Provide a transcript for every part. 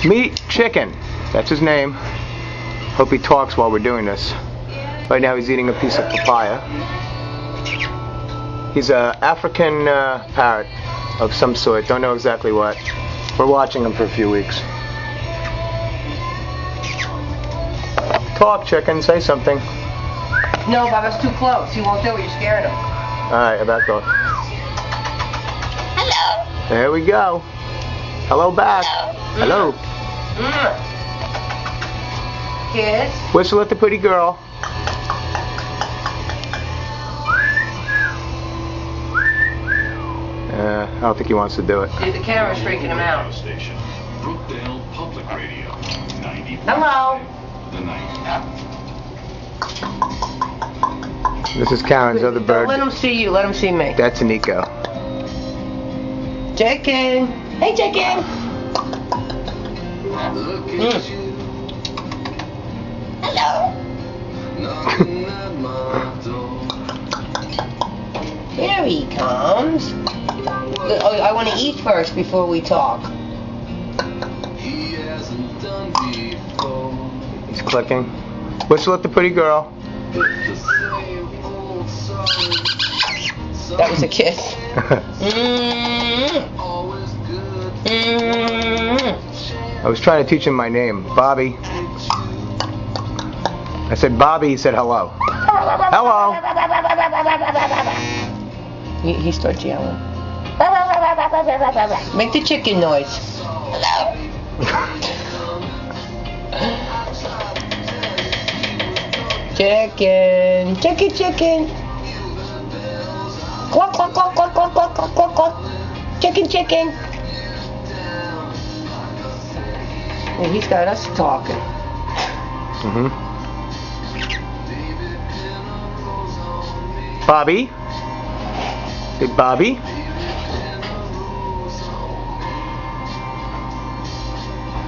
Meat chicken. That's his name. Hope he talks while we're doing this. Right now he's eating a piece of papaya. He's an African parrot of some sort. Don't know exactly what. We're watching him for a few weeks. Talk, chicken. Say something. No, Bob, that's too close. He won't do it. You're scaring him. Alright, I backed off. Hello. There we go. Hello back. Hello. Kiss. Whistle at the pretty girl. I don't think he wants to do it. See, the camera's freaking him out. Brookdale Public Radio. 90. Hello. The night. This is Karen's other Don't bird. let him see you. Let him see me. That's Nico. Chicken. Hey, chicken. Hello. Here he comes. Oh, I want to eat first before we talk. He's clicking. Whistle at the pretty girl. That was a kiss. I was trying to teach him my name, Bobby. I said Bobby, he said hello. Hello. He starts yelling. Make the chicken noise. Hello. Chicken. Chicken, chicken. Quack, quack, quack, quack, quack, quack, quack, quack, quack. Chicken, chicken. And he's got us talking. Bobby. Big Bobby.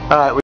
All right.